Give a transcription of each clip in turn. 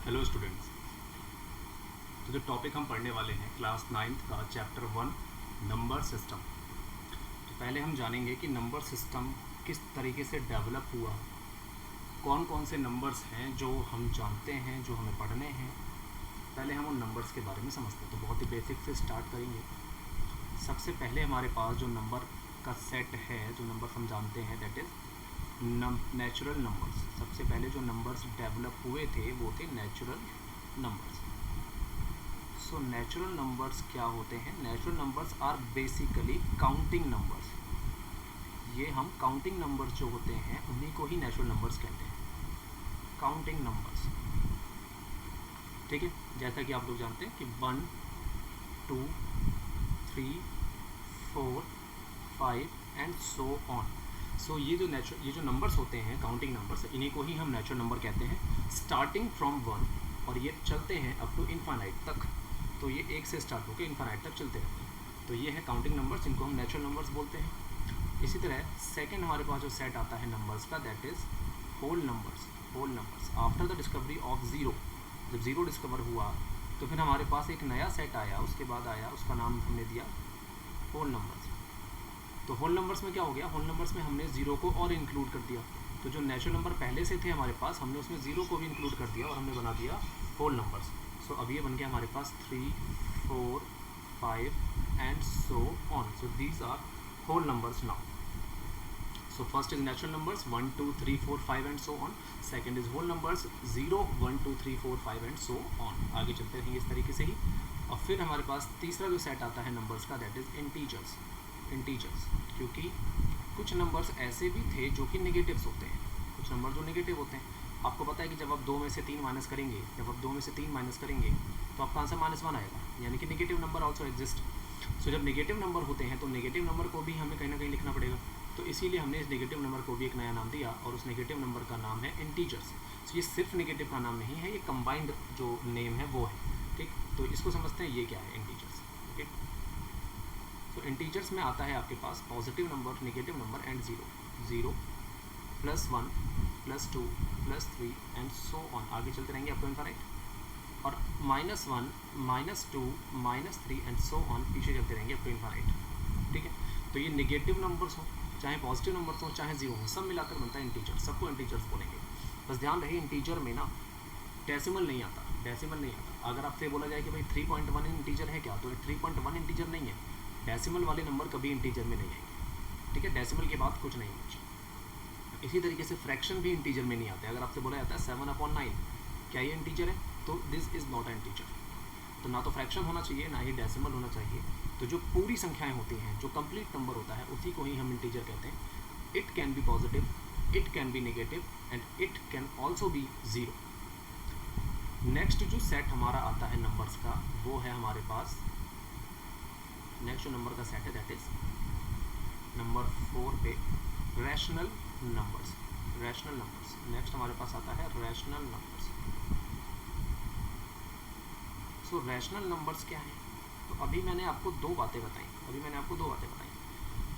Hello students. तो जो topic हम पढ़ने वाले हैं क्लास 9th का चैप्टर 1 नंबर सिस्टम। तो पहले हम जानेंगे कि नंबर सिस्टम किस तरीके से डेवलप हुआ, कौन कौन से नंबर्स हैं जो हम जानते हैं, जो हमें पढ़ने हैं। पहले हम उन नंबर्स के बारे में समझते हैं। तो बहुत ही बेसिक से स्टार्ट करेंगे। सबसे पहले हमारे पास जो नंबर का सेट है, जो नंबर हम जानते हैं, दैट इज़ नेचुरल नंबर्स। सबसे पहले जो नंबर्स डेवलप हुए थे वो थे natural numbers. So natural numbers क्या होते हैं? Natural numbers are basically counting numbers. ये हम काउंटिंग नंबर्स जो होते हैं उन्हीं को ही नेचुरल नंबर्स कहते हैं, काउंटिंग नंबर्स। ठीक है, जैसा कि आप लोग जानते हैं कि 1 2 3 4 5 एंड सो ऑन। सो ये जो नंबर्स होते हैं काउंटिंग नंबर्स, इन्हीं को ही हम नेचुरल नंबर कहते हैं, स्टार्टिंग फ्रॉम 1 और ये चलते हैं अप टू इनफाइनाइट तक। तो ये 1 से स्टार्ट होकर इनफाइनाइट तक चलते रहते हैं। तो ये है काउंटिंग नंबर्स, इनको हम नेचुरल नंबर्स बोलते हैं। इसी तरह सेकंड हमारे पास जो सेट आता है नंबर्स का, that is whole numbers. Whole numbers after the discovery of zero. जब ज़ीरो डिस्कवर हुआ तो फिर हमारे पास एक नया सेट आया, उसके बाद आया, उसका नाम हमने दिया होल नंबर्स। तो होल नंबर्स में क्या हो गया? होल नंबर्स में हमने ज़ीरो को और इंक्लूड कर दिया। तो जो नेचुरल नंबर पहले से थे हमारे पास, हमने उसमें ज़ीरो को भी इंक्लूड कर दिया और हमने बना दिया होल नंबर्स। सो अब ये बन गया हमारे पास 3 4 5 and so on. So these are whole numbers now. So first is natural numbers 1 2 3 4 5 and so on. Second is whole numbers 0 1 2 3 4 5 and so on. आगे चलते रहेंगे इस तरीके से ही। और फिर हमारे पास तीसरा जो सेट आता है नंबर्स का, दैट इज़ इंटीजर्स। इंटीजर्स, क्योंकि कुछ नंबर्स ऐसे भी थे जो कि नेगेटिव्स होते हैं, कुछ नंबर जो नेगेटिव होते हैं। आपको पता है कि जब आप 2 में से 3 माइनस करेंगे, जब आप 2 में से 3 माइनस करेंगे तो आपका आंसर -1 आएगा, यानी कि नेगेटिव नंबर ऑल्सो एग्जिस्ट। सो जब नेगेटिव नंबर होते हैं तो नेगेटिव नंबर को भी हमें कहीं ना कहीं लिखना पड़ेगा। तो इसीलिए हमने इस नेगेटिव नंबर को भी एक नया नाम दिया और उस नेगेटिव नंबर का नाम है इंटीजर्स। सो ये सिर्फ नेगेटिव का नाम नहीं है, ये कंबाइंड जो नेम है वो है। ठीक, तो इसको समझते हैं ये क्या है इंटीजर्स। ओके, तो इंटीजर्स में आता है आपके पास positive number, negative number and zero. 0 +1 +2 +3 and so on. आगे चलते रहेंगे आपको इनफाइनाइट। और -1 -2 -3 एंड सो ऑन पीछे चलते रहेंगे आपको इनफाइनाइट। ठीक है, तो ये नेगेटिव नंबर्स हो, चाहे पॉजिटिव नंबर्स हो, चाहे ज़ीरो हो, सब मिलाकर बनता है इंटीजर। सबको इंटीजर्स बोलेंगे। बस ध्यान रहे इंटीजर में ना डेसिमल नहीं आता, डेसिमल नहीं आता। अगर आपसे बोला जाए कि भाई 3.1 इंटीजर है क्या, तो 3.1 इंटीजर नहीं है। डेसिमल वाले नंबर कभी इंटीजर में नहीं आएंगे। ठीक है, डेसिमल के बाद कुछ नहीं होना चाहिए। इसी तरीके से फ्रैक्शन भी इंटीजर में नहीं आते। अगर आपसे बोला जाता है 7/9, क्या ये इंटीजर है? तो this is not an integer. तो ना तो फ्रैक्शन होना चाहिए, ना ही डेसिमल होना चाहिए। तो जो पूरी संख्याएं होती हैं, जो कंप्लीट नंबर होता है, उसी को ही हम इंटीजर कहते हैं। It can be positive, it can be negative and it can also be zero. Next जो सेट हमारा आता है नंबर्स का, वो है हमारे पास नेक्स्ट जो नंबर का सेट है, दैट इज़ नंबर 4 पे rational numbers. Rational numbers next हमारे पास आता है rational numbers. So rational numbers क्या हैं? तो अभी मैंने आपको दो बातें बताई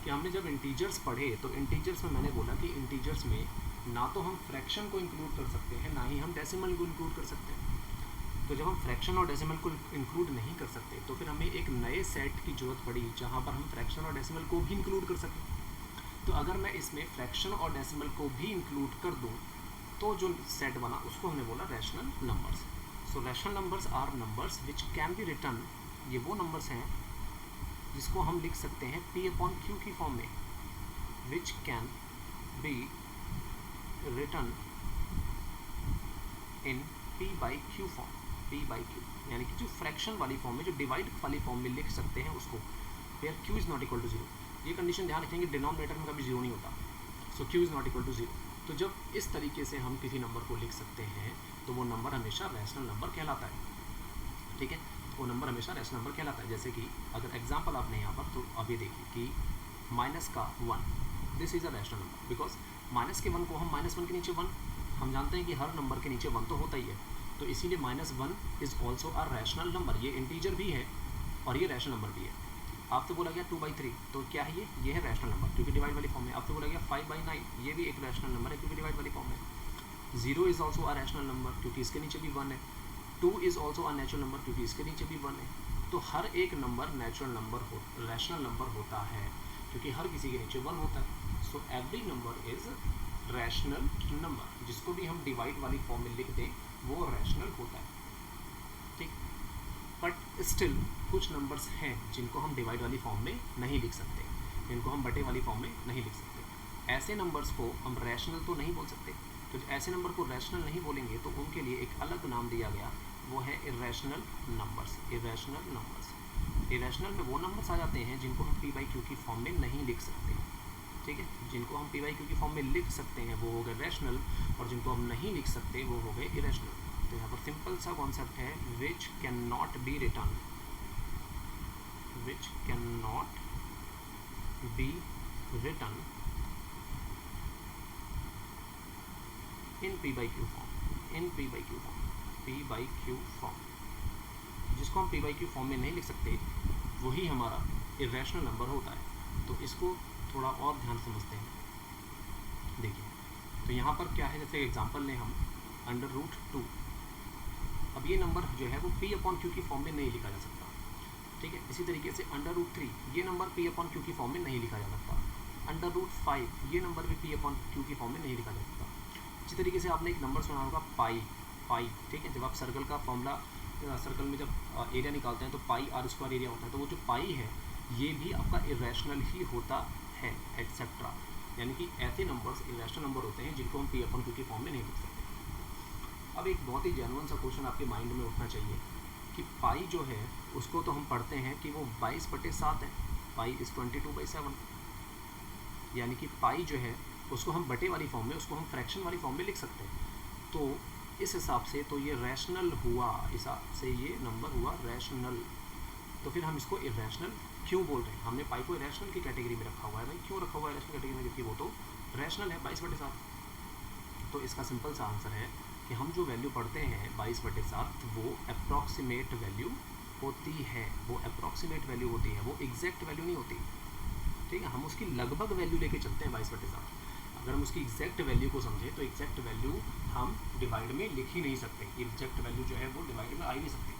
कि हमने जब इंटीजर्स पढ़े तो इंटीजर्स में मैंने बोला कि इंटीजर्स में ना तो हम फ्रैक्शन को इंक्लूड कर सकते हैं, ना ही हम डेसिमल को इंक्लूड कर सकते हैं। तो जब हम फ्रैक्शन और डेसिमल को इंक्लूड नहीं कर सकते तो फिर हमें एक नए सेट की ज़रूरत पड़ी जहाँ पर हम फ्रैक्शन और डेसिमल को भी इंक्लूड कर सकें। तो अगर मैं इसमें फ्रैक्शन और डेसिमल को भी इंक्लूड कर दूँ तो जो सेट बना उसको हमने बोला rational numbers. So rational numbers are numbers which can be written. ये वो नंबर्स हैं जिसको हम लिख सकते हैं P/Q की फॉर्म में, विच can be return in P/Q form. P/Q यानी कि जो फ्रैक्शन वाली फॉर्म में, जो डिवाइड वाली फॉर्म में लिख सकते हैं उसको, where Q is not equal to 0। ये कंडीशन ध्यान रखेंगे, डिनोमिनेटर में कभी 0 नहीं होता। So Q is not equal to 0। तो जब इस तरीके से हम किसी नंबर को लिख सकते हैं तो वो नंबर हमेशा रैशनल नंबर कहलाता है। ठीक है, वो नंबर हमेशा रैशनल नंबर कहलाता है। जैसे कि अगर एग्जांपल आपने यहाँ पर, तो अब ये देखिए कि -1, this is a rational number because minus के 1 को हम -1 के नीचे 1, हम जानते हैं कि हर नंबर के नीचे 1 तो होता ही है। तो इसीलिए -1 is also a rational number. ये इंटीजर भी है और ये रैशनल नंबर भी है। आपसे बोला गया 2/3, तो क्या है ये है रैशनल नंबर क्योंकि डिवाइड वाली फॉर्म में। आपसे बोला गया 5/9, ये भी एक रैशनल नंबर है क्योंकि डिवाइड वाली फॉर्म में। 0 is also a rational number क्योंकि इसके नीचे भी 1 है। 2 is also a natural number क्योंकि इसके नीचे भी 1 है। तो हर एक नंबर नेचुरल नंबर हो, रैशनल नंबर होता है क्योंकि हर किसी के नीचे 1 होता है। So every number is rational number. जिसको भी हम डिवाइड वाली फॉर्म में लिख दें वो रैशनल होता है, ठीक। बट स्टिल कुछ नंबर्स हैं जिनको हम डिवाइड वाली फॉर्म में नहीं लिख सकते, जिनको हम बटे वाली फॉर्म में नहीं लिख सकते। ऐसे नंबर्स को हम रैशनल तो नहीं बोल सकते, तो ऐसे नंबर को रैशनल नहीं बोलेंगे तो उनके लिए एक अलग नाम दिया गया, वो है irrational numbers. Irrational numbers, irrational में वो नंबर्स आ जाते हैं जिनको हम पी बाई क्यू की फॉर्म में नहीं लिख सकते, ठीक है। जिनको हम पी बाई क्यू की फॉर्म में लिख सकते हैं वो हो गए रैशनल, और जिनको हम नहीं लिख सकते वो हो गए इरेशनल। तो यहाँ पर सिंपल सा कॉन्सेप्ट है, which can not be return, which can not be return in P by Q form, in P by Q form, P by Q form. जिसको हम पी बाई क्यू फॉर्म में नहीं लिख सकते वही हमारा इरेशनल नंबर होता है। तो इसको थोड़ा और ध्यान से समझते हैं। देखिए, तो यहाँ पर क्या है, जैसे एग्जांपल लें हम √2। अब ये नंबर जो है वो p अपॉन क्यू की फॉर्म में नहीं लिखा जा सकता, ठीक है। इसी तरीके से √3 ये नंबर p अपॉन क्यू की फॉर्म में नहीं लिखा जा सकता। √5 ये नंबर भी p अपॉन क्यू की फॉर्म में नहीं लिखा जा सकता। इसी तरीके से आपने एक नंबर सुना होगा पाई, ठीक है। जब आप सर्कल का फॉर्मूला, सर्कल में जब एरिया निकालते हैं तो पाई r² एरिया होता है, तो वो जो पाई है ये भी आपका इरेशनल ही होता है, एक्सेट्रा। यानी कि ऐसे नंबर्स इरेशनल नंबर होते हैं जिनको हम p अपॉन क्यू की फॉर्म में नहीं लिख सकते। अब एक बहुत ही जेन्युइन सा क्वेश्चन आपके माइंड में उठना चाहिए कि पाई जो है उसको तो हम पढ़ते हैं कि वो 22/7 है, पाई इज़ 22/7। यानी कि पाई जो है उसको हम बटे वाली फॉर्म में, उसको हम फ्रैक्शन वाली फॉर्म में लिख सकते हैं। तो इस हिसाब से तो ये रैशनल हुआ, इस हिसाब से ये नंबर हुआ रैशनल। तो फिर हम इसको इरेशनल क्यों बोल रहे हैं? हमने पाई को इरेशनल की कैटेगरी में रखा हुआ है। भाई क्यों रखा हुआ है इरेशनल कैटेगरी में, जबकि वो तो रैशनल है 22/7। तो इसका सिंपल सा आंसर है कि हम जो वैल्यू पढ़ते हैं 22/7 वो अप्रॉक्सीमेट वैल्यू होती है, वो अप्रॉक्सीमेट वैल्यू होती है, वो एग्जैक्ट वैल्यू नहीं होती, ठीक है। हम उसकी लगभग वैल्यू लेके चलते हैं 22/7। अगर हम उसकी एग्जैक्ट वैल्यू को समझें तो एग्जैक्ट वैल्यू हम डिवाइड में लिख ही नहीं सकते, एग्जैक्ट वैल्यू जो है वो डिवाइड में आ ही नहीं सकती।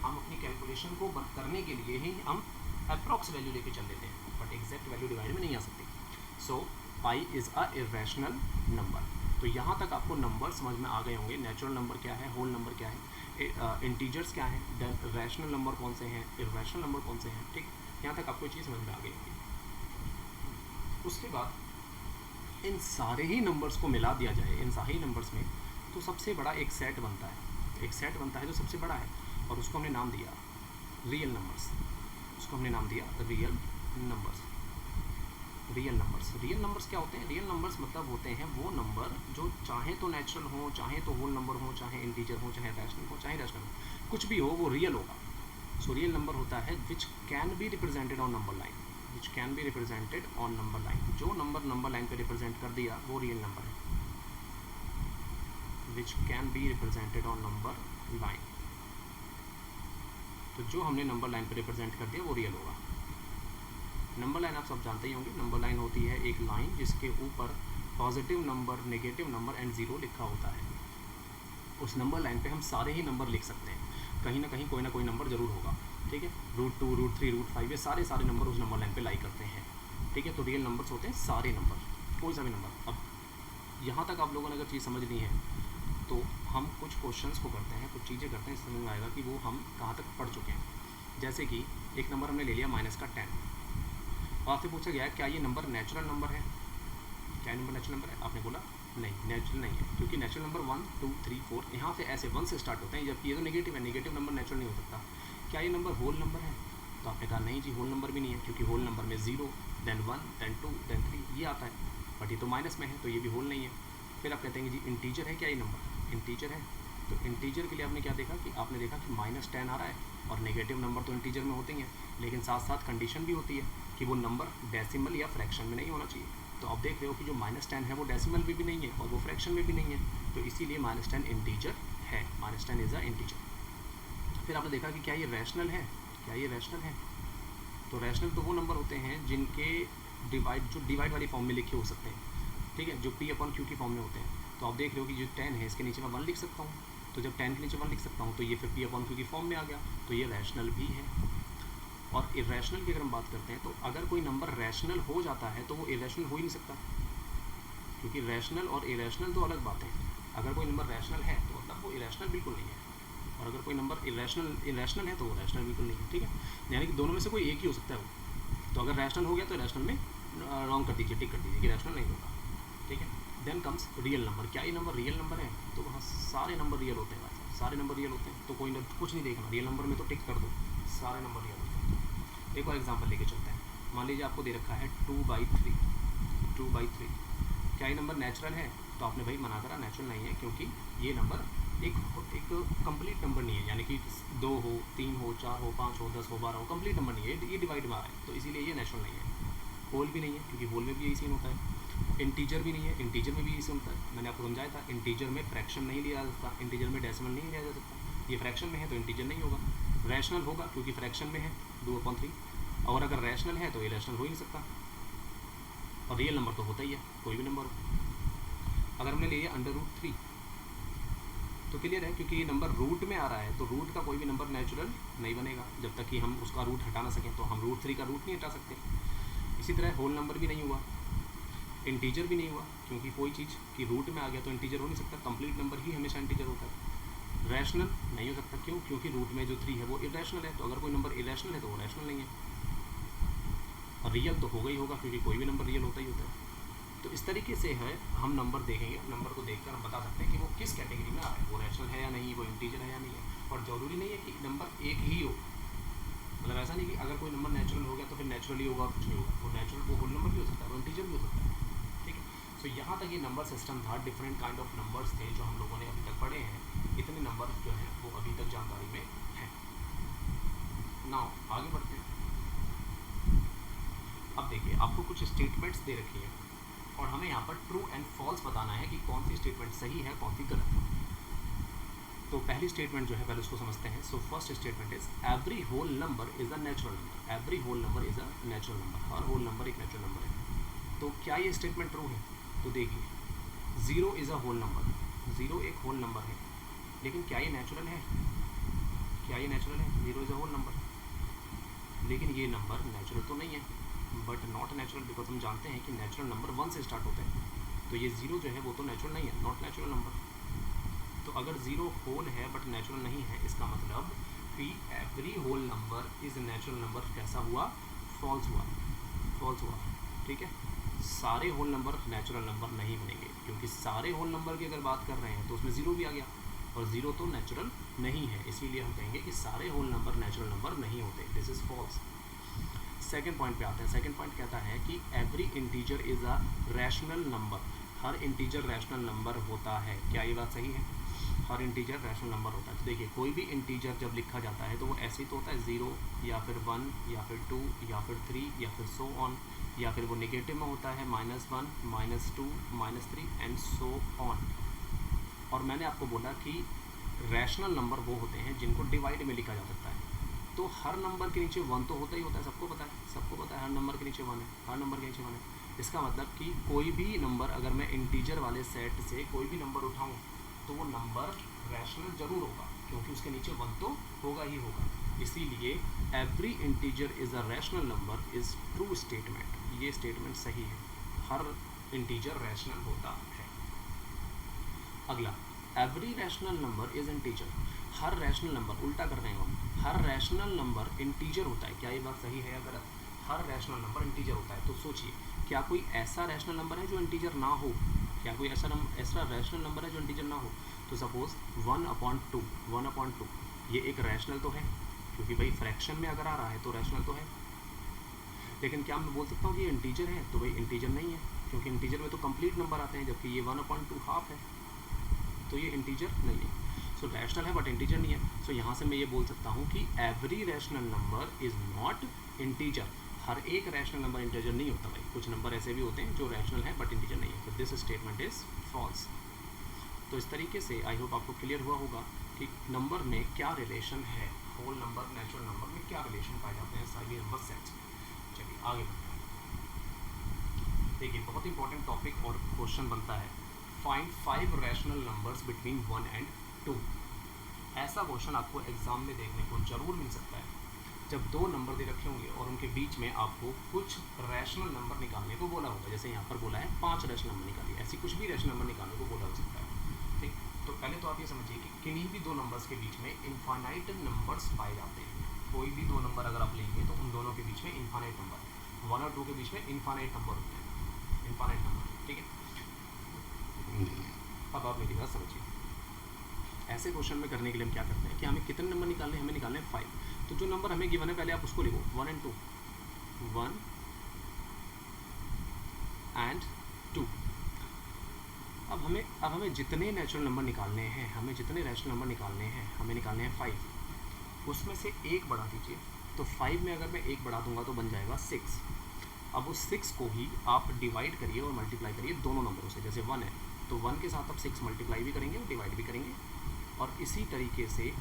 हम अपनी कैलकुलेशन को करने के लिए ही हम अप्रॉक्स वैल्यू लेके चल लेते हैं, बट एग्जैक्ट वैल्यू डिवाइड में नहीं आ सकती। सो पाई इज़ अ इरेशनल नंबर। तो यहाँ तक आपको नंबर समझ में आ गए होंगे, नेचुरल नंबर क्या है, होल नंबर क्या है, इंटीजर्स क्या है, देन रैशनल नंबर कौन से हैं, इरेशनल नंबर कौन से हैं, ठीक। यहाँ तक आपको चीज़ समझ में आ गई होगी। उसके बाद इन सारे ही नंबर्स को मिला दिया जाए, इन सारे ही नंबर्स में तो सबसे बड़ा एक सेट बनता है, एक सेट बनता है जो सबसे बड़ा है, और उसको हमने नाम दिया रियल नंबर्स। उसको हमने नाम दिया real numbers. Real numbers, real numbers क्या होते हैं? रियल नंबर्स मतलब होते हैं वो नंबर जो चाहे तो नेचुरल हो, चाहे तो होल नंबर हो, चाहे इंटीजर हो, चाहे रैशनल हो, चाहे रैशनल हो, कुछ भी हो वो रियल होगा। सो रियल नंबर होता है विच can be represented on number line, which can be represented on number line. जो नंबर लाइन पे रिप्रेजेंट कर दिया वो रियल नंबर है, विच can be represented on number line. तो जो हमने नंबर लाइन पे रिप्रेजेंट कर दिया वो रियल होगा। नंबर लाइन आप सब जानते ही होंगे, नंबर लाइन होती है एक लाइन जिसके ऊपर positive number, negative number and zero लिखा होता है। उस नंबर लाइन पे हम सारे ही नंबर लिख सकते हैं, कहीं ना कहीं कोई ना कोई नंबर ज़रूर होगा, ठीक है। √2, √3, √5 ये सारे नंबर उस नंबर लाइन पे लाई करते हैं, ठीक है। तो रियल नंबर्स होते हैं सारे नंबर, कोई सा भी नंबर। अब यहाँ तक आप लोगों ने अगर चीज़ समझ ली है तो हम कुछ क्वेश्चंस को करते हैं, कुछ चीज़ें करते हैं, समझ में आएगा कि वो हम कहाँ तक पढ़ चुके हैं। जैसे कि एक नंबर हमने ले लिया -10, और आपसे पूछा गया क्या ये नंबर नेचुरल नंबर है, क्या नंबर नेचुरल नंबर है? आपने बोला नहीं, नेचुरल नहीं है, क्योंकि नेचुरल नंबर 1, 2, 3, 4 यहाँ से ऐसे 1 से स्टार्ट होते हैं, जबकि ये तो नेगेटिव है, नेगेटिव नंबर नेचुरल नहीं हो सकता। क्या ये नंबर होल नंबर है? तो आपने कहा नहीं जी, होल नंबर भी नहीं है, क्योंकि होल नंबर में 0, then 1, then 2, then 3 ये आता है, बट ये तो माइनस में है तो ये भी होल नहीं है। फिर आप कहते हैं जी इंटीजर है क्या ये नंबर? इंटीजर है। तो इंटीजर के लिए आपने क्या देखा कि आपने देखा कि -10 आ रहा है, और नेगेटिव नंबर तो इंटीजर में होते ही हैं, लेकिन साथ साथ कंडीशन भी होती है कि वो नंबर डेसिमल या फ्रैक्शन में नहीं होना चाहिए। तो आप देख रहे हो कि जो -10 है वो डेसिमल में भी नहीं है और वो फ्रैक्शन में भी नहीं है, तो इसीलिए -10 इंटीजर है, -10 इज़ अ इंटीजर। फिर आपने देखा कि क्या ये रैशनल है, क्या ये रैशनल है? तो रैशनल तो वो नंबर होते हैं जिनके डिवाइड वाली फॉर्म में लिखे हो सकते हैं, ठीक है, जो p/q की फॉर्म में होते हैं। तो आप देख रहे हो कि जो 10 है इसके नीचे मैं 1 लिख सकता हूँ, तो जब 10 के नीचे 1 लिख सकता हूँ तो ये 50/2 की फॉर्म में आ गया, तो ये रैशनल भी है। और इरेशनल की अगर हम बात करते हैं तो अगर कोई नंबर रैशनल हो जाता है तो वो इरेशनल हो ही नहीं सकता, क्योंकि रैशनल और इरेशनल दो अलग बातें हैं। अगर कोई नंबर रैशनल है तो मतलब वो इरेशनल बिल्कुल नहीं है, और अगर कोई नंबर इरेशनल है तो वो रैशनल बिल्कुल नहीं है, ठीक है। यानी कि दोनों में से कोई एक ही हो सकता है वो। तो अगर रैशनल हो गया तो रैशनल में रॉन्ग कर दीजिए, टिक कर दीजिए कि रैशनल नहीं होगा, ठीक है। Then comes real number. क्या ये नंबर रियल नंबर है? तो वहाँ सारे नंबर रियल होते हैं भाई साहब, सारे नंबर रियल होते हैं, तो कोई कुछ नहीं देखना, रियल नंबर में तो टिक कर दो, सारे नंबर रियल होते हैं। एक और एग्जांपल लेके चलते हैं। मान लीजिए आपको दे रखा है 2/3, 2/3। क्या ये नंबर नेचुरल है? तो आपने भाई मना करा, नेचुरल नहीं है, क्योंकि ये नंबर एक कंप्लीट नंबर नहीं है, यानी कि 2 हो, 3 हो, 4 हो, 5 हो, 10 हो, 12 हो, कंप्लीट नंबर नहीं है, ये डिवाइड में आ रहा है, तो इसीलिए ये नेचुरल नहीं है। होल भी नहीं है, क्योंकि होल में भी यही सीन होता है। इंटीजर भी नहीं है, इंटीजर में भी यही सीन होता है। मैंने आपको समझाया था, इंटीजर में फ्रैक्शन नहीं लिया जा सकता, इंटीजर में डेसिमल नहीं लिया जा सकता। ये फ्रैक्शन में है तो इंटीजर नहीं होगा, रैशनल होगा क्योंकि फ्रैक्शन में है 2/3, और अगर रैशनल है तो ये रैशनल हो ही नहीं सकता। और रियल नंबर तो होता ही है, कोई भी नंबर हो। अगर हमने ले लिया √3 तो क्लियर है, क्योंकि ये नंबर रूट में आ रहा है, तो रूट का कोई भी नंबर नेचुरल नहीं बनेगा जब तक कि हम उसका रूट हटा ना सकें। तो हम √3 का रूट नहीं हटा सकते। इसी तरह होल नंबर भी नहीं हुआ, इंटीजर भी नहीं हुआ, क्योंकि कोई चीज़ की रूट में आ गया तो इंटीजर हो नहीं सकता, कंप्लीट नंबर ही हमेशा इंटीजर होता है। रैशनल नहीं हो सकता, क्यों? क्योंकि रूट में जो 3 है वो इरेशनल है, तो अगर कोई नंबर इरेशनल है तो वो रैशनल नहीं है। और रियल तो होगा ही होगा, क्योंकि कोई भी नंबर रियल होता ही होता है। तो इस तरीके से है, हम नंबर देखेंगे, नंबर को देखकर हम बता सकते हैं कि वो किस कैटेगरी में आ रहा है, वो रैशनल है या नहीं, वो इंटीजर है या नहीं है। और ज़रूरी नहीं है कि नंबर एक ही हो, मतलब ऐसा नहीं कि अगर कोई नंबर नेचुरल हो गया तो फिर नेचुरली होगा और कुछ नहीं होगा। वो नेचुरल, वो होल नंबर भी हो सकता है, वो इंटीजर भी हो सकता है, ठीक है। सो यहाँ तक ये नंबर सिस्टम था, डिफरेंट काइंड ऑफ नंबर्स थे जो हम लोगों ने अभी तक पढ़े हैं। इतने नंबर जो हैं वो अभी तक जानकारी में हैं। नाउ आगे बढ़ते हैं। अब देखिए, आपको कुछ स्टेटमेंट्स दे रखी है और हमें यहाँ पर ट्रू एंड फॉल्स बताना है कि कौन सी स्टेटमेंट सही है, कौन सी गलत है। तो पहली स्टेटमेंट जो है पहले उसको समझते हैं। So first statement is every whole number is a natural number. Every whole number is a natural number, हर होल नंबर एक नेचुरल नंबर है। तो क्या ये स्टेटमेंट ट्रू है? तो देखिए, 0 इज़ अ होल नंबर, 0 एक होल नंबर है, लेकिन क्या ये नेचुरल है? क्या ये नेचुरल है? 0 इज़ अ होल नंबर, लेकिन ये नंबर नेचुरल तो नहीं है, बट नॉट नेचुरल, बिकॉज हम जानते हैं कि नेचुरल नंबर 1 से स्टार्ट होते हैं। तो ये 0 जो है वो तो नेचुरल नहीं है, नॉट नेचुरल नंबर। तो अगर 0 होल है बट नेचुरल नहीं है, इसका मतलब कि every whole number is natural number कैसा हुआ? फॉल्स हुआ, फॉल्स हुआ, ठीक है। सारे होल नंबर नेचुरल नंबर नहीं बनेंगे, क्योंकि सारे होल नंबर की अगर बात कर रहे हैं तो उसमें 0 भी आ गया, और 0 तो नेचुरल नहीं है, इसीलिए हम कहेंगे कि सारे होल नंबर नेचुरल नंबर नहीं होते। This is false. Second point पे आते हैं। सेकेंड पॉइंट कहता है कि every integer is a rational number. हर इंटीजर रैशनल नंबर होता है। क्या ये बात सही है? हर इंटीजर रैशनल नंबर होता है। तो देखिए, कोई भी इंटीजर जब लिखा जाता है तो वो ऐसे ही तो होता है, 0 या फिर 1 या फिर 2 या फिर 3 या फिर सो ऑन, या फिर वो नेगेटिव में होता है, -1 -2 -3 एंड सो ऑन। और मैंने आपको बोला कि रैशनल नंबर वो होते हैं जिनको डिवाइड में लिखा जा सकता है। तो हर नंबर के नीचे 1 तो होता ही होता है, सबको पता है, सबको पता है हर नंबर के नीचे 1 है, हर नंबर के नीचे 1 है। इसका मतलब कि कोई भी नंबर, अगर मैं इंटीजर वाले सेट से कोई भी नंबर उठाऊं तो वो नंबर रैशनल ज़रूर होगा, क्योंकि उसके नीचे 1 तो होगा ही होगा। इसीलिए every integer is a rational number is true statement. ये स्टेटमेंट सही है, हर इंटीजर रैशनल होता है। अगला, every rational number is integer. Her rational number, उल्टा कर रहे हैं हम, हर रैशनल नंबर इंटीजर होता है। क्या ये बात सही है या गलत? हर रैशनल नंबर इंटीजर होता है। तो सोचिए, क्या कोई ऐसा रैशनल नंबर है जो इंटीजर ना हो? क्या कोई ऐसा रैशनल नंबर है जो इंटीजर ना हो? तो सपोज 1/2, 1/2 ये एक रैशनल तो है, क्योंकि भाई फ्रैक्शन में अगर आ रहा है तो रैशनल तो है। लेकिन क्या मैं बोल सकता हूँ कि ये इंटीजर है? तो भाई इंटीजर नहीं है, क्योंकि इंटीजर में तो कंप्लीट नंबर आते हैं, जबकि ये 1/2 हाफ है, तो ये इंटीजर नहीं है। सो रैशनल है बट इंटीजर नहीं है। सो यहाँ से मैं ये बोल सकता हूँ कि every rational number is not integer. हर एक रैशनल नंबर इंटीजर नहीं होता भाई, कुछ नंबर ऐसे भी होते हैं जो रैशनल है बट इंटीजर नहीं है। तो दिस स्टेटमेंट इज़ फॉल्स। तो इस तरीके से आई होप आपको क्लियर हुआ होगा कि नंबर में क्या रिलेशन है, होल नंबर नेचुरल नंबर में क्या रिलेशन पाए जाते हैं सारे नंबर सेट्स में। चलिए आगे बढ़ते हैं। देखिए, बहुत इंपॉर्टेंट टॉपिक और क्वेश्चन बनता है, find 5 rational numbers between 1 and 2। ऐसा क्वेश्चन आपको एग्जाम में देखने को जरूर मिल सकता है जब दो नंबर दे रखे होंगे और उनके बीच में आपको कुछ रैशनल नंबर निकालने को बोला होगा। जैसे यहाँ पर बोला है 5 रैशनल नंबर निकालिए, ऐसी कुछ भी रैशनल नंबर निकालने को बोला हो सकता है। ठीक, तो पहले तो आप ये समझिए कि किन्हीं भी दो नंबर्स के बीच में इनफाइनाइट नंबर्स पाए जाते हैं। कोई भी दो नंबर अगर आप लेंगे तो उन दोनों के बीच में इनफाइनाइट नंबर 1 और 2 के बीच में इनफाइनाइट नंबर होते हैं, इनफाइनाइट नंबर। ठीक है, अब आप मेरी बात समझिए। ऐसे क्वेश्चन में करने के लिए हम क्या करते हैं कि हमें कितने नंबर निकालने हैं, हमें निकालने हैं 5। तो जो नंबर हमें गिवन है पहले आप उसको लिखो 1 and 2, 1 and 2। अब हमें जितने नेचुरल नंबर निकालने हैं, हमें जितने रैशनल नंबर निकालने हैं, हमें निकालने हैं 5। उसमें से एक बढ़ा दीजिए। तो 5 में अगर मैं एक बढ़ा दूंगा तो बन जाएगा 6। अब उस 6 को ही आप डिवाइड करिए और मल्टीप्लाई करिए दोनों नंबरों से। जैसे 1 है तो 1 के साथ आप 6 मल्टीप्लाई भी करेंगे और डिवाइड भी करेंगे, और इसी तरीके से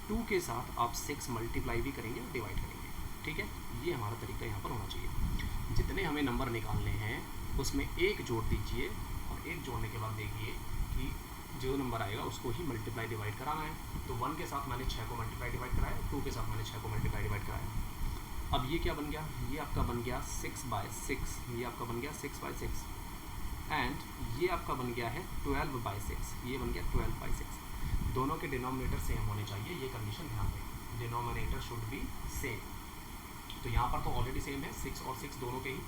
2 के साथ आप 6 मल्टीप्लाई भी करेंगे और डिवाइड करेंगे। ठीक है, ये हमारा तरीका यहाँ पर होना चाहिए। जितने हमें नंबर निकालने हैं उसमें एक जोड़ दीजिए, और एक जोड़ने के बाद देखिए कि जो नंबर आएगा उसको ही मल्टीप्लाई डिवाइड कराना है। तो 1 के साथ मैंने 6 को मल्टीप्लाई डिवाइड कराया, 2 के साथ मैंने 6 को मल्टीप्लाई डिवाइड कराया। अब ये क्या बन गया, ये आपका बन गया 6/6, ये आपका बन गया 6/6, एंड ये आपका बन गया है 12/6, ये बन गया 12/6। दोनों के डिनोमिनेटर सेम होने चाहिए, ये कंडीशन ध्यान दें, डिनोमिनेटर शुड बी सेम। तो यहाँ पर तो ऑलरेडी सेम है 6 और 6 दोनों के ही।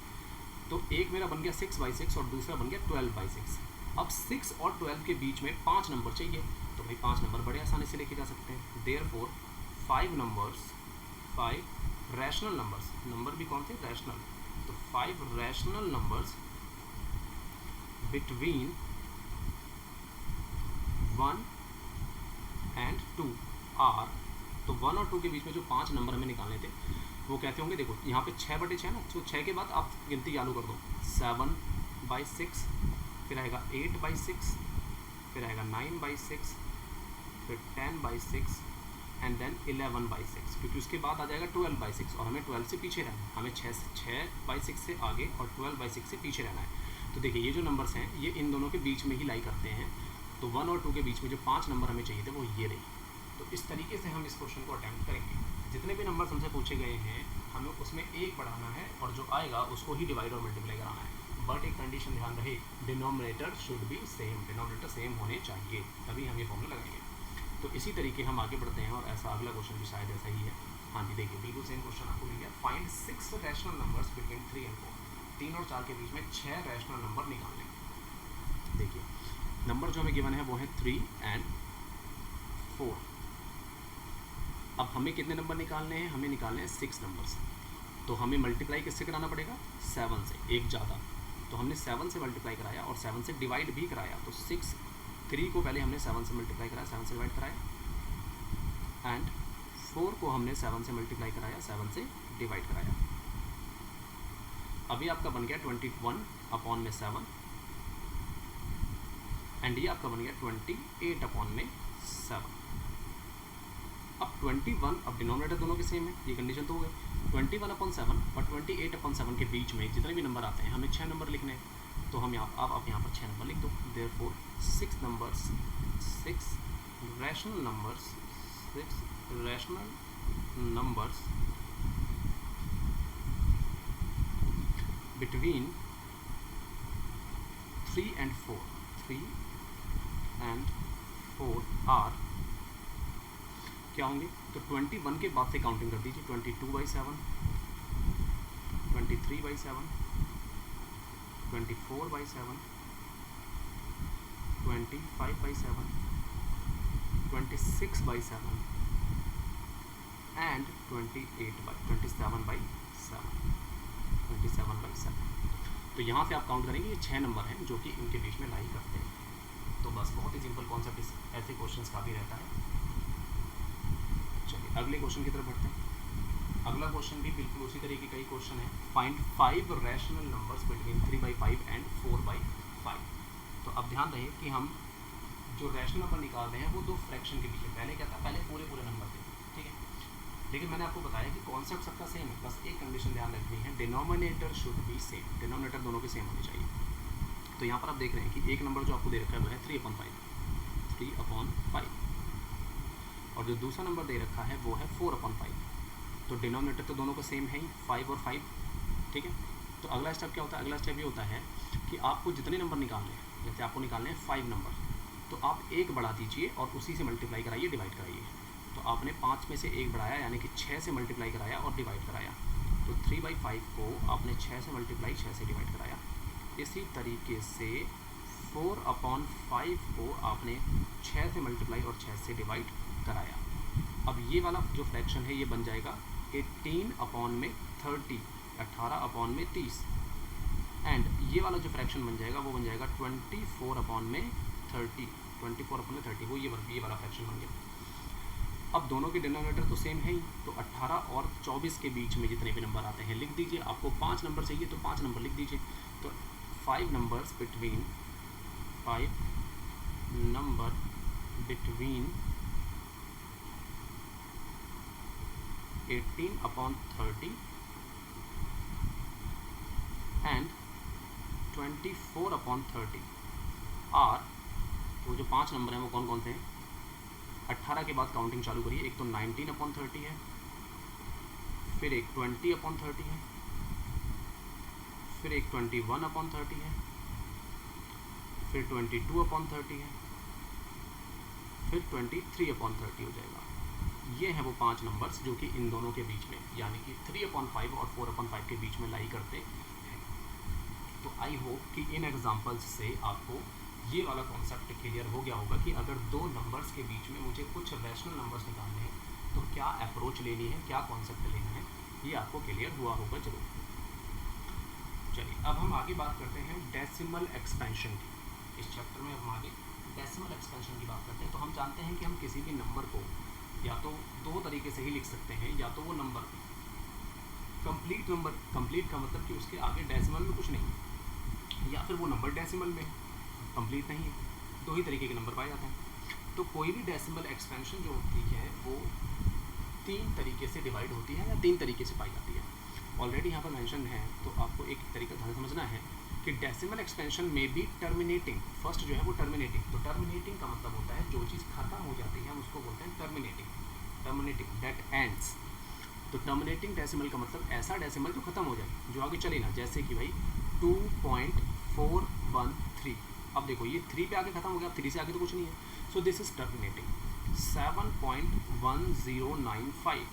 तो एक मेरा बन गया 6/6 और दूसरा बन गया 12/6। अब 6 और 12 के बीच में 5 नंबर चाहिए, तो भाई 5 नंबर बड़े आसानी से लेके जा सकते हैं। Therefore 5 numbers, 5 rational numbers, number भी कौन से रैशनल, तो 5 rational numbers between 1 and 2 are. तो 1 और 2 के बीच में जो 5 नंबर हमें निकालने थे वो कहते होंगे, देखो यहाँ पे 6/6 ना, तो 6 के बाद आप गिनती चालू कर दो, 7/6, फिर आएगा 8/6, फिर आएगा 9/6, फिर 10/6 एंड देन 11/6, क्योंकि उसके बाद आ जाएगा 12/6 और हमें 12 से पीछे रहना है। हमें 6/6 से आगे और 12/6 से पीछे रहना है। तो देखिए ये जो नंबर्स हैं ये इन दोनों के बीच में ही लाई करते हैं। तो 1 और 2 के बीच में जो 5 नंबर हमें चाहिए थे वो ये रही। तो इस तरीके से हम इस क्वेश्चन को अटैम्प्ट करेंगे। जितने भी नंबर हमसे पूछे गए हैं हमें उसमें एक बढ़ाना है और जो आएगा उसको ही डिवाइड और मल्टीप्लाई कराना है। बट एक कंडीशन ध्यान रहे, denominator should be same, denominator same होने चाहिए, तभी हम ये फॉर्मूला लगाएंगे। तो इसी तरीके हम आगे बढ़ते हैं और ऐसा अगला क्वेश्चन भी शायद ऐसा ही है। हाँ जी, देखिए बिल्कुल सेम क्वेश्चन आपको मिल गया। Find 6 rational numbers between 3 and 4। 3 और 4 के बीच में 6 रैशनल नंबर निकालने। देखिए नंबर जो हमें गिवन है वो है 3 and 4। अब हमें कितने नंबर निकालने हैं, हमें निकालने हैं 6 नंबर्स। तो हमें मल्टीप्लाई किससे कराना पड़ेगा, 7 से, एक ज़्यादा। तो हमने 7 से मल्टीप्लाई कराया और 7 से डिवाइड भी कराया। तो 3 को पहले हमने 7 से मल्टीप्लाई कराया, 7 से डिवाइड कराया, एंड 4 को हमने 7 से मल्टीप्लाई कराया, 7 से डिवाइड कराया। अभी आपका बन गया 21/7 एंड ये आपका बन गया 28/7। अब 21, अब डिनोमिनेटर दोनों के सेम है, ये कंडीशन तो हो गई। 21/7 और 28/7 के बीच में जितने भी नंबर आते हैं हमें 6 नंबर लिखने हैं। तो हम यहाँ आप यहाँ पर 6 नंबर लिख दो। Therefore 6 numbers, 6 rational numbers, 6 rational numbers between 3 and 4, 3 and 4 are क्या होंगे। तो 21 के बाद से काउंटिंग कर दीजिए, 22/7, 23/7, 24/7, 25/7, 26/7 एंड 27/7। तो यहाँ से आप काउंट करेंगे, ये 6 नंबर हैं जो कि इनके बीच में लाई करते हैं। तो बस बहुत ही सिंपल कॉन्सेप्ट ऐसे क्वेश्चंस का भी रहता है। चलिए अगले क्वेश्चन की तरफ बढ़ते हैं। अगला क्वेश्चन भी बिल्कुल उसी तरीके का ही क्वेश्चन है। Find 5 rational numbers between 3/5 and 4/5। तो अब ध्यान रहे कि हम जो रैशनल नंबर निकाल रहे हैं वो दो फ्रैक्शन के बीच में। पहले क्या था, पहले पूरे नंबर थे, ठीक है। लेकिन मैंने आपको बताया कि कॉन्सेप्ट सबका सेम है, बस एक कंडीशन ध्यान रखनी है, denominator should be same, denominator दोनों के सेम होने चाहिए। तो यहाँ पर आप देख रहे हैं कि एक नंबर जो आपको दे रखा है वो है 3/5। और जो दूसरा नंबर दे रखा है वो है 4/5। तो डिनोमिनेटर तो दोनों का सेम है ही, 5 और 5, ठीक है। तो अगला स्टेप क्या होता है, अगला स्टेप ये होता है कि आपको जितने नंबर निकालने हैं, जैसे आपको निकालने हैं 5 नंबर, तो आप एक बढ़ा दीजिए और उसी से मल्टीप्लाई कराइए, डिवाइड कराइए। तो आपने 5 में से एक बढ़ाया, यानी कि 6 से मल्टीप्लाई कराया और डिवाइड कराया। तो 3/5 को आपने 6 से मल्टीप्लाई 6 से डिवाइड कराया। इसी तरीके से 4/5 को आपने 6 से मल्टीप्लाई और 6 से डिवाइड कराया। अब ये वाला जो फ्रैक्शन है ये बन जाएगा 18/30, 18/30। एंड ये वाला जो फ्रैक्शन बन जाएगा वो बन जाएगा 24/30, 24/30, वो ये वाला फ्रैक्शन बन गया। अब दोनों के डिनोमिनेटर तो सेम है ही, तो 18 और 24 के बीच में जितने भी नंबर आते हैं लिख दीजिए। आपको 5 नंबर चाहिए तो 5 नंबर लिख दीजिए। तो 5 नंबर्स बिटवीन 18/30 एंड 24/30 आर, वो जो 5 नंबर हैं वो कौन कौन से हैं। 18 के बाद काउंटिंग चालू करिए। एक तो 19/30 है, फिर एक 20/30 है, फिर एक 21/30 है, फिर 22/30 है, फिर 23/30 हो जाएगा। ये हैं वो 5 नंबर्स जो कि इन दोनों के बीच में, यानी कि 3/5 और 4/5 के बीच में लाई करते हैं। तो आई होप कि इन एग्जांपल्स से आपको ये वाला कॉन्सेप्ट क्लियर हो गया होगा कि अगर दो नंबर्स के बीच में मुझे कुछ रैशनल नंबर्स निकालने हैं तो क्या अप्रोच लेनी है, क्या कॉन्सेप्ट लेना है, ये आपको क्लियर हुआ होगा जरूर। चलिए अब हम आगे बात करते हैं डेसिमल एक्सपेंशन की। इस चैप्टर में हम आगे डेसिमल एक्सपेंशन की बात करते हैं। तो हम जानते हैं कि हम किसी भी नंबर को या तो दो तरीके से ही लिख सकते हैं, या तो वो नंबर कंप्लीट नंबर, कंप्लीट का मतलब कि उसके आगे डेसिमल में कुछ नहीं, या फिर वो नंबर डेसिमल में कंप्लीट नहीं है। दो ही तरीके के नंबर पाए जाते हैं। तो कोई भी डेसिमल एक्सपेंशन जो होती है वो 3 तरीके से डिवाइड होती है या 3 तरीके से पाई जाती है। ऑलरेडी यहाँ पर मेंशन है, तो आपको एक तरीका ध्यान समझना है कि डेसिमल एक्सपेंशन में भी टर्मिनेटिंग, फर्स्ट जो है वो टर्मिनेटिंग। तो टर्मिनेटिंग का मतलब होता है जो चीज़ खत्म हो जाती है हम उसको बोलते हैं टर्मिनेटिंग, टर्मिनेटिंग दैट एंड्स। तो टर्मिनेटिंग डेसिमल का मतलब ऐसा डेसिमल जो खत्म हो जाए, जो आगे चले ना। जैसे कि भाई 2.413, अब देखो ये 3 पे आगे खत्म हो गया, 3 से आगे तो कुछ नहीं है, सो दिस इज टर्मिनेटिंग। 7.1095,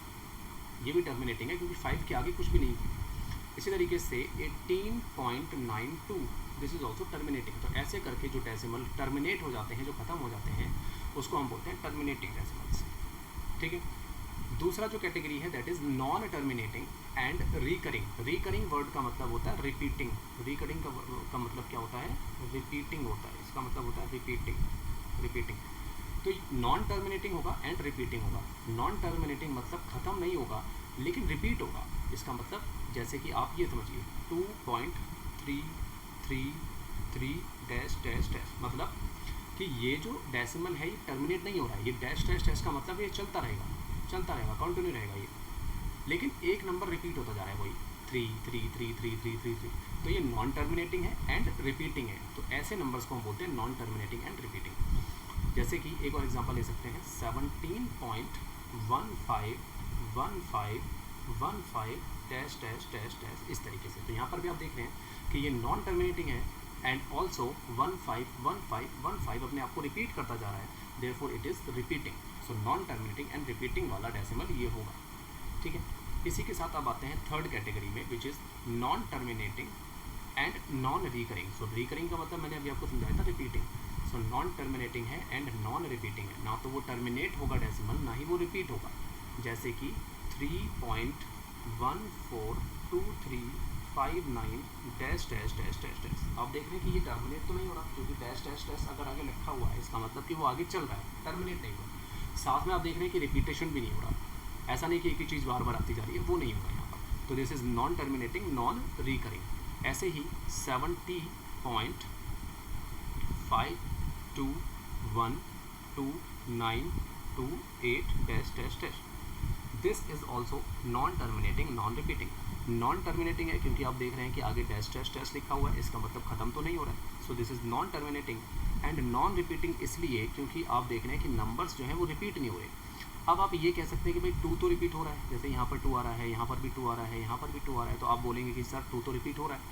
ये भी टर्मिनेटिंग है क्योंकि 5 के आगे कुछ भी नहीं है। इसी तरीके से 18.92, दिस इज ऑल्सो टर्मिनेटिंग। तो ऐसे करके जो डेसिमल टर्मिनेट हो जाते हैं, जो खत्म हो जाते हैं, उसको हम बोलते हैं टर्मिनेटिंग डेसिमल्स, ठीक है। दूसरा जो कैटेगरी है that is non terminating and recurring. Recurring word का मतलब होता है रिपीटिंग। रिकरिंग का मतलब क्या होता है, रिपीटिंग होता है। इसका मतलब होता है रिपीटिंग। तो नॉन टर्मिनेटिंग होगा एंड रिपीटिंग होगा। नॉन टर्मिनेटिंग मतलब ख़त्म नहीं होगा लेकिन रिपीट होगा। इसका मतलब जैसे कि आप ये समझिए 2.333 मतलब कि ये जो डेसिमल है ये टर्मिनेट नहीं हो रहा है, ये डैश का मतलब ये चलता रहेगा, कंटिन्यू रहेगा ये, लेकिन एक नंबर रिपीट होता जा रहा है, वही 3. तो ये नॉन टर्मिनेटिंग है एंड रिपीटिंग है। तो ऐसे नंबर्स को हम बोलते हैं नॉन टर्मिनेटिंग एंड रिपीटिंग। जैसे कि एक और एग्जांपल ले सकते हैं 17.1515 इस तरीके से। तो यहाँ पर भी आप देख रहे हैं कि ये नॉन टर्मिनेटिंग है एंड ऑल्सो 1515 अपने आप को रिपीट करता जा रहा है, therefore it is repeating. So non terminating and repeating वाला डेसिमल ये होगा, ठीक है। इसी के साथ अब आते हैं थर्ड कैटेगरी में, which is non terminating and non recurring. So recurring का मतलब मैंने अभी आपको समझाया था, रिपीटिंग। सो नॉन टर्मिनेटिंग है एंड नॉन रिपीटिंग है, ना तो वो टर्मिनेट होगा डेसिमल, ना ही वो रिपीट होगा। जैसे कि 3.142359 आप देख रहे हैं कि ये टर्मिनेट तो नहीं हो रहा क्योंकि डैश अगर आगे लिखा हुआ है इसका मतलब कि वो आगे चल रहा है, टर्मिनेट नहीं हुआ। साथ में आप देख रहे हैं कि रिपीटेशन भी नहीं हो रहा, ऐसा नहीं कि एक ही चीज़ बार बार आती जा रही है, वो नहीं होगा यहाँ पर। तो this is non terminating, non recurring. ऐसे ही 70.521298 this is also non terminating, non repeating. Non terminating है क्योंकि आप देख रहे हैं कि आगे डैश लिखा हुआ है, इसका मतलब ख़त्म तो नहीं हो रहा है। So this is non terminating and non repeating इसलिए क्योंकि आप देख रहे हैं कि नंबर्स जो हैं वो रिपीट नहीं हो रहे। अब आप ये कह सकते हैं कि भाई 2 तो रिपीट हो रहा है, जैसे यहाँ पर 2 आ रहा है, यहाँ पर भी 2 आ रहा है, यहाँ पर भी 2 आ रहा है, तो आप बोलेंगे कि सर 2 तो रिपीट हो रहा है।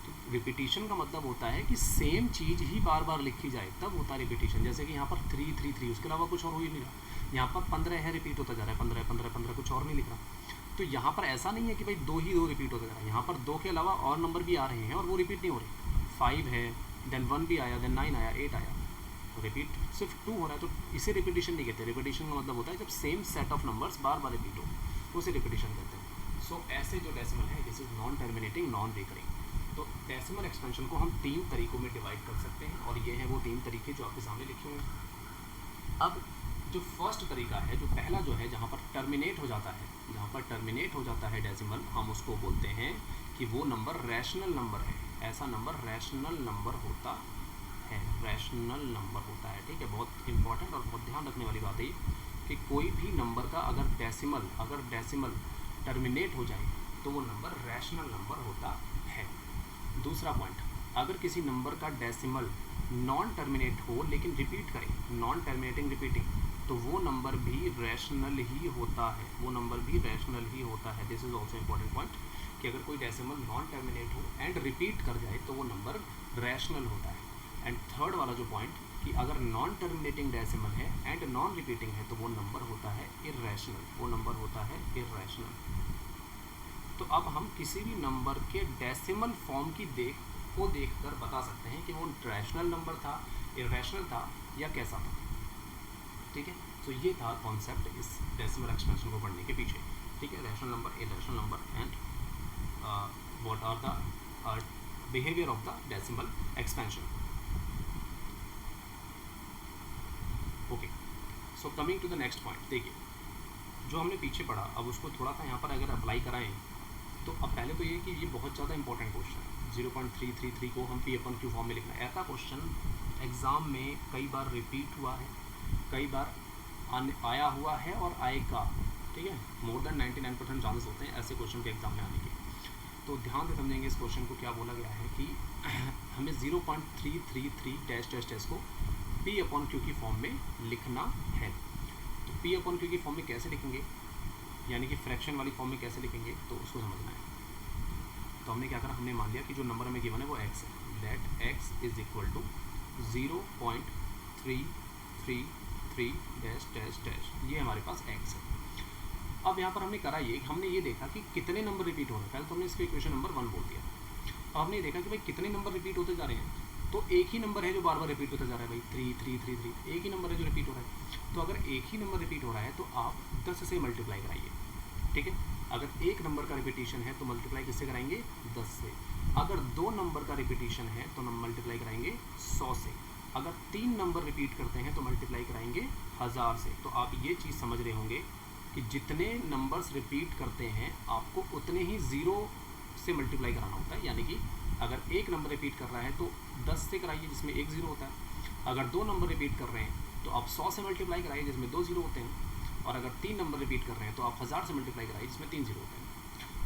तो रिपीटिशन का मतलब होता है कि सेम चीज़ ही बार बार लिखी जाए, तब होता है रिपीटिशन। जैसे कि यहाँ पर 3 3 3, उसके अलावा कुछ और हो ही नहीं रहा। यहाँ पर 15 है, रिपीट होता जा रहा है, 15 15 15, कुछ और नहीं लिख रहा। तो यहाँ पर ऐसा नहीं है कि भाई 2 ही 2 रिपीट होता जा रहा है, यहाँ पर 2 के अलावा और नंबर भी आ रहे हैं और वो रिपीट नहीं हो रहे। 5 है, देन 1 भी आया, देन 9 आया, 8 आया, तो रिपीट सिर्फ 2 हो रहा है, तो इसे रिपीटिशन नहीं कहते। रिपीटिशन का मतलब होता है जब same set of numbers bar bar repeat हो, तो उसे रिपीटिशन कहते हैं। सो ऐसे जो डेसिमल है, this is non terminating, non recurring. तो डेसिमल एक्सपेंशन को हम 3 तरीकों में डिवाइड कर सकते हैं, और ये हैं वो 3 तरीके जो आपके सामने लिखे हुए हैं। अब जो फर्स्ट तरीका है, जो पहला जो है, जहाँ पर टर्मिनेट हो जाता है, जहाँ पर टर्मिनेट हो जाता है डेसिमल, हम उसको बोलते हैं कि वो नंबर रैशनल नंबर है। ऐसा नंबर रैशनल नंबर होता है, रैशनल नंबर होता है। ठीक है, बहुत इंपॉर्टेंट और बहुत ध्यान रखने वाली बात है कि कोई भी नंबर का अगर डेसिमल टर्मिनेट हो जाए तो वो नंबर रैशनल नंबर होता है। दूसरा पॉइंट, अगर किसी नंबर का डेसिमल नॉन टर्मिनेट हो लेकिन रिपीट करे, नॉन टर्मिनेटिंग रिपीटिंग, तो वो नंबर भी रैशनल ही होता है, वो नंबर भी रैशनल ही होता है। This is also important point कि अगर कोई डेसिमल नॉन टर्मिनेट हो एंड रिपीट कर जाए तो वो नंबर रैशनल होता है। एंड थर्ड वाला जो पॉइंट कि अगर नॉन टर्मिनेटिंग डेसिमल है एंड नॉन रिपीटिंग है तो वो नंबर होता है इर्रेशनल, वो नंबर होता है इर्रेशनल। तो अब हम किसी भी नंबर के डेसिमल फॉर्म की देखकर बता सकते हैं कि वो रैशनल नंबर था, इर्रेशनल था या कैसा था। ठीक है, तो ये था कॉन्सेप्ट इस डेसिमल एक्सपेंशन को पढ़ने के पीछे। ठीक है, rational number, irrational number and what are the behaviour of the decimal expansion. Okay, so coming to the next point. देखिए, जो हमने पीछे पढ़ा, अब उसको थोड़ा सा यहाँ पर अगर अप्लाई कराएं तो अब पहले तो ये कि ये बहुत ज़्यादा इंपॉर्टेंट क्वेश्चन है। 0.333 को हम P/Q फॉर्म में लिखना है। ऐसा क्वेश्चन एग्ज़ाम में कई बार रिपीट हुआ है, कई बार आया हुआ है और आएगा। ठीक है, मोर देन 99% चांसेस होते हैं ऐसे क्वेश्चन के एग्ज़ाम में आने के। तो ध्यान से समझेंगे इस क्वेश्चन को। क्या बोला गया है कि हमें 0.333 डैश को P/Q की फॉर्म में लिखना है। तो P/Q की फॉर्म में कैसे लिखेंगे, यानी कि फ्रैक्शन वाली फॉर्म में कैसे लिखेंगे, तो उसको समझना है। तो हमने क्या करा, हमने मान लिया कि जो नंबर हमें गिवन है वो x है, that x is equal to 0.333 dash dash dash, ये हमारे पास x है। अब यहाँ पर हमने करा ये, हमने ये देखा कि कितने नंबर रिपीट हो रहे हैं। पहले तो हमने इसको इक्वेशन नंबर 1 बोल दिया। अब हमने ये देखा कि भाई कितने नंबर रिपीट होते जा रहे हैं, तो एक ही नंबर है जो बार बार रिपीट होता जा रहा है। भाई 3 3 3 3, एक ही नंबर है जो रिपीट हो रहा है। तो अगर एक ही नंबर रिपीट हो रहा है तो आप 10 से मल्टीप्लाई कराइए। ठीक है, अगर एक नंबर का रिपीटिशन है तो मल्टीप्लाई किससे कराएंगे, 10 से। अगर 2 नंबर का रिपीटिशन है तो हम मल्टीप्लाई कराएंगे 100 से। अगर 3 नंबर रिपीट करते हैं तो मल्टीप्लाई कराएंगे 1000 से। तो आप ये चीज़ समझ रहे होंगे कि जितने नंबर्स रिपीट करते हैं आपको उतने ही ज़ीरो से मल्टीप्लाई कराना होता है। यानी कि अगर एक नंबर रिपीट कर रहा है तो 10 से कराइए जिसमें 1 ज़ीरो होता है। अगर 2 नंबर रिपीट कर रहे हैं तो आप 100 से मल्टीप्लाई कराइए जिसमें 2 ज़ीरो होते हैं। और अगर 3 नंबर रिपीट कर रहे हैं तो आप 1000 से मल्टीप्लाई कराइए जिसमें 3 ज़ीरो होते हैं।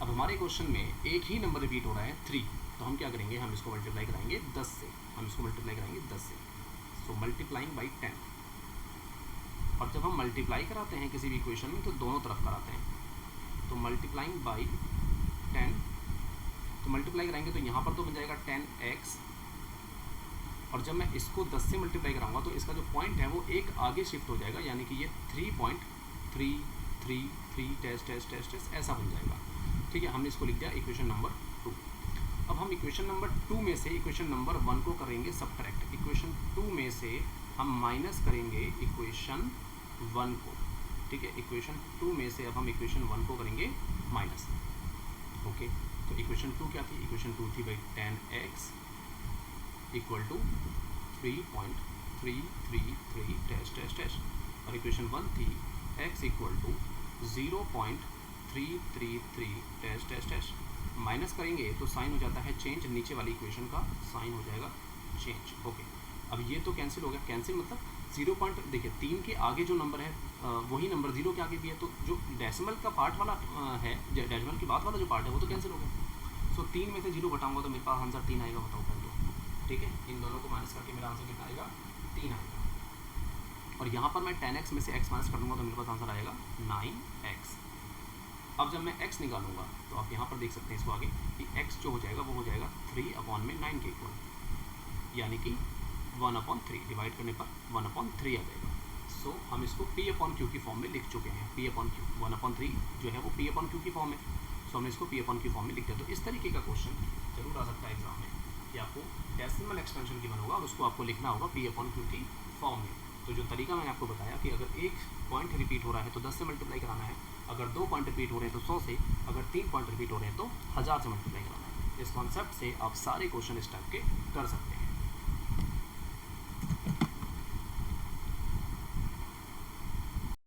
अब हमारे क्वेश्चन में एक ही नंबर रिपीट हो रहा है 3, तो हम क्या करेंगे, हम इसको मल्टीप्लाई कराएंगे 10 से। हम इसको मल्टीप्लाई कराएंगे 10 से, सो मल्टीप्लाइंग बाई 10। और जब हम मल्टीप्लाई कराते हैं किसी भी इक्वेशन में तो दोनों तरफ कराते हैं। तो मल्टीप्लाइंग बाई 10, तो मल्टीप्लाई कराएंगे तो यहाँ पर तो बन जाएगा 10x, और जब मैं इसको 10 से मल्टीप्लाई कराऊंगा तो इसका जो पॉइंट है वो एक आगे शिफ्ट हो जाएगा, यानी कि ये 3.333 टेस्ट टेस्ट टेस्ट टेस्ट ऐसा बन जाएगा। ठीक है, हमने इसको लिख दिया इक्वेशन नंबर 2। अब हम इक्वेशन नंबर 2 में से इक्वेशन नंबर 1 को करेंगे सबट्रैक्ट। इक्वेशन 2 में से हम माइनस करेंगे इक्वेशन 1 को। ठीक है, इक्वेशन 2 में से अब हम इक्वेशन 1 को करेंगे माइनस। ओके, तो इक्वेशन 2 क्या थी, इक्वेशन 2 थी भाई 10x equal to 3.333 test test test, और इक्वेशन 1 थी x equal to 0.333 test test test. Minus करेंगे तो साइन हो जाता है चेंज, नीचे वाली इक्वेशन का साइन हो जाएगा चेंज। ओके, अब ये तो कैंसिल हो गया। कैंसिल मतलब 0 पॉइंट, देखिए 3 के आगे जो नंबर है वही नंबर 0 के आगे भी है, तो जो डेसिमल का पार्ट वाला है, डेसिमल के बाद वाला जो पार्ट है वो तो कैंसिल हो गया। सो 3 में से 0 घटाऊंगा तो मेरे पास आंसर 3 आएगा। बताओ कर दो। ठीक है, इन दोनों को माइनस करके मेरा आंसर कितना आएगा, 3 आएगा। और यहाँ पर मैं 10x में से x माइनस कर दूँगा तो मेरे पास आंसर आएगा 9x। अब जब मैं x निकालूंगा तो आप यहाँ पर देख सकते हैं इसको आगे कि x जो हो जाएगा वो हो जाएगा 3/9 के इक्वल, यानी कि 1/3 डिवाइड करने पर 1/3 आ जाएगा। सो हम इसको p/q की फॉर्म में लिख चुके हैं। p/q 1/3 जो है वो p/q की फॉर्म है, सो हमने इसको p/q फॉर्म में लिख दिया। तो इस तरीके का क्वेश्चन जरूर आ सकता है एग्जाम में कि आपको डेसिमल एक्सपेंशन गिवन होगा और उसको आपको लिखना होगा p/q की फॉर्म में। तो जो तरीका मैंने आपको बताया कि अगर एक पॉइंट रिपीट हो रहा है तो 10 से मल्टीप्लाई कराना है, अगर 2 पॉइंट रिपीट हो रहे हैं तो 100 से, अगर 3 पॉइंट रिपीट हो रहे हैं तो 1000 से मल्टीप्लाई कराना है। इस कॉन्सेप्ट से आप सारे क्वेश्चन इस टाइप के कर सकते हैं।